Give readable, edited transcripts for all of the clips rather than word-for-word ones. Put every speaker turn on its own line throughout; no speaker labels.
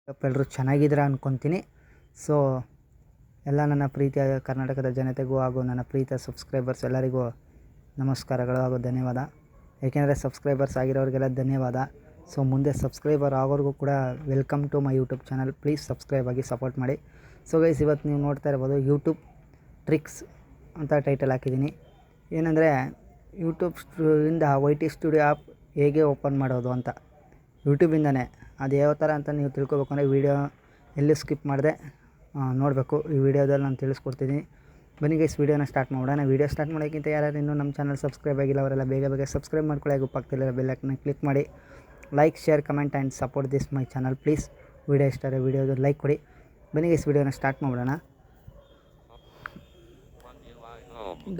ಎಲ್ಲರೂ ಚೆನ್ನಾಗಿದ್ದೀರಾ ಅಂದ್ಕೊತೀನಿ. ಸೊ ಎಲ್ಲ ನನ್ನ ಪ್ರೀತಿಯ ಕರ್ನಾಟಕದ ಜನತೆಗೂ ಹಾಗೂ ನನ್ನ ಪ್ರೀತಿಯ ಸಬ್ಸ್ಕ್ರೈಬರ್ಸ್ ಎಲ್ಲರಿಗೂ ನಮಸ್ಕಾರಗಳು ಹಾಗೂ ಧನ್ಯವಾದ. ಏಕೆಂದರೆ ಸಬ್ಸ್ಕ್ರೈಬರ್ಸ್ ಆಗಿರೋರಿಗೆಲ್ಲ ಧನ್ಯವಾದ. ಸೊ ಮುಂದೆ ಸಬ್ಸ್ಕ್ರೈಬರ್ ಆಗೋರಿಗೂ ಕೂಡ welcome to my YouTube channel. Please subscribe ಆಗಿ ಸಪೋರ್ಟ್ ಮಾಡಿ. ಸೊ ಗೈಸ್, ಇವತ್ತು ನೀವು ನೋಡ್ತಾ ಇರ್ಬೋದು ಯೂಟ್ಯೂಬ್ ಟ್ರಿಕ್ಸ್ ಅಂತ ಟೈಟಲ್ ಹಾಕಿದ್ದೀನಿ. ಏನಂದರೆ ಯೂಟ್ಯೂಬಿಂದ YT ಸ್ಟುಡಿಯೋ ಆ್ಯಪ್ ಹೇಗೆ ಓಪನ್ ಮಾಡೋದು ಅಂತ, ಯೂಟ್ಯೂಬಿಂದನೇ. ಅದು ಯಾವ ಥರ ಅಂತ ನೀವು ತಿಳ್ಕೊಬೇಕು ಅಂದರೆ ವೀಡಿಯೋ ಎಲ್ಲೂ ಸ್ಕಿಪ್ ಮಾಡಿದೆ ನೋಡಬೇಕು. ಈ ವಿಡಿಯೋದಲ್ಲಿ ನಾನು ತಿಳಿಸ್ಕೊಡ್ತೀನಿ. ಬನ್ನಿ ಗೈಸ್, ವೀಡಿಯೋನ ಸ್ಟಾರ್ಟ್ ಮಾಡೋಣ. ವೀಡಿಯೋ ಸ್ಟಾರ್ಟ್ ಮಾಡೋಕ್ಕಿಂತ ಯಾರು ಇನ್ನೂ ನಮ್ಮ ಚಾನಲ್ ಸಬ್ಸ್ಕ್ರೈಬ್ ಆಗಿಲ್ಲ ಅವರೆಲ್ಲ ಬೇಗ ಸಬ್ಸ್ಕ್ರೈಬ್ ಮಾಡ್ಕೊಳ್ಳಿ. ಹಾಗೂ ಪಕ್ಕದಲ್ಲಿರೋ ಬೆಲ್ ಐಕಾನ್ ಕ್ಲಿಕ್ ಮಾಡಿ. Like, share, comment and support this my channel please. Video ಇಷ್ಟ ಆದರೆ ವೀಡಿಯೋಗೆ ಲೈಕ್ ಕೊಡಿ. ಬನ್ನಿ ಗೈಸ್, ವೀಡಿಯೋನ ಸ್ಟಾರ್ಟ್ ಮಾಡೋಣ.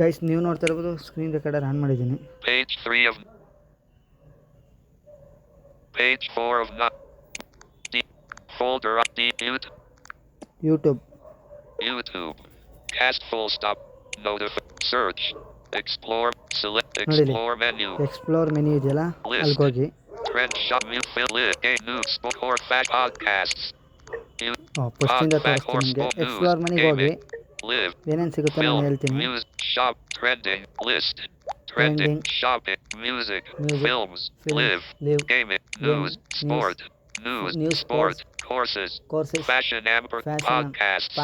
ಗೈಸ್, ನೀವು ನೋಡ್ತಾ ಇರ್ಬೋದು ಸ್ಕ್ರೀನ್ ರೆಕಾರ್ಡರ್ ಆನ್ ಮಾಡಿದ್ದೀನಿ.
Page 4 of folder of
YouTube.
Cast full stop. Search. Explore. Select explore menu.
Explore menu ಇದೆಯಲ್ಲ, ಅಲ್ಲಿ ಹೋಗಿ
Trend shop view fill game news book or fact podcasts.
ಪುಷ್ಟಿಂದ ತೋರಿಸ್ತೀನಿ ನಿಮಗೆ. ಎಕ್ಸ್ಪ್ಲೋರ್ ಮನೆಗೆ ಹೋಗಿ ಏನೇನು ಸಿಗುತ್ತೆ ನಾನು ಹೇಳ್ತೀನಿ.
Music shop trending list. Trending shopping music films live gaming news sport news sport courses fashion amber podcasts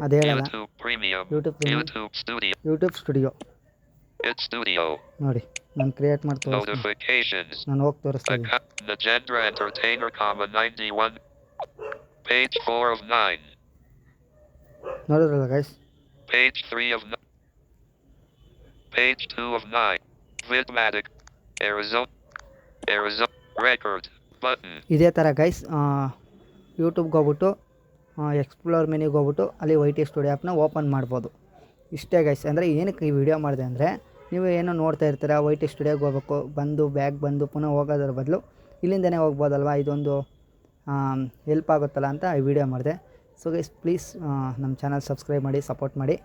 ಅದೇ ಹೇಳಲ್ಲ.
YouTube Premium YouTube Studio It's Studio
ನೋಡಿ, ನಾನು ಕ್ರಿಯೇಟ್ ಮಾಡಿ ತೋರಿಸ್ತೀನಿ.
Notifications
ನಾನು ಹೋಗಿ ತೋರಿಸ್ತೀನಿ.
Nagendra Entertainer, 91 Page 4 of 9
ನೋಡಿದ್ರಲ್ಲ guys.
Page 3 of 9 Page 2 of 9 Vidmatic Arizona record button.
ಇದೇ ಥರ ಗೈಸ್, ಯೂಟ್ಯೂಬ್ಗೆ ಹೋಗ್ಬಿಟ್ಟು ಎಕ್ಸ್ಪ್ಲೋರ್ ಮೆನ್ಯೂಗೆ ಹೋಗ್ಬಿಟ್ಟು ಅಲ್ಲಿ YT ಸ್ಟುಡಿಯೋ ಆ್ಯಪ್ನ ಓಪನ್ ಮಾಡ್ಬೋದು. ಇಷ್ಟೇ ಗೈಸ್. ಅಂದರೆ ಏನಕ್ಕೆ ಈ ವಿಡಿಯೋ ಮಾಡಿದೆ ಅಂದರೆ, ನೀವು ಏನೋ ನೋಡ್ತಾ ಇರ್ತೀರ, YT ಸ್ಟುಡಿಯೋಗೆ ಹೋಗ್ಬೇಕು, ಬಂದು ಪುನಃ ಹೋಗೋದ್ರ ಬದಲು ಇಲ್ಲಿಂದನೇ ಹೋಗ್ಬೋದಲ್ವ, ಇದೊಂದು ಹೆಲ್ಪ್ ಆಗುತ್ತಲ್ಲ ಅಂತ ಈ ವಿಡಿಯೋ ಮಾಡಿದೆ. ಸೊ ಗೈಸ್, ಪ್ಲೀಸ್ ನಮ್ಮ ಚಾನಲ್ ಸಬ್ಸ್ಕ್ರೈಬ್ ಮಾಡಿ, ಸಪೋರ್ಟ್ ಮಾಡಿ.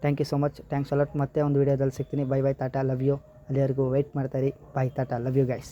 Thank you so much. Thanks a lot. ಮತ್ತೆ ಒಂದು ವೀಡಿಯೋದಲ್ಲಿ ಸಿಗ್ತೀನಿ. ಬೈ ಟಾಟಾ, ಲವ್ ಯು. ಅಲ್ಲಿವರೆಗೂ ವೆಯ್ಟ್ ಮಾಡ್ತಾಯಿರಿ. ಬೈ ಟಾಟಾ, ಲವ್ ಯು ಗೈಸ್.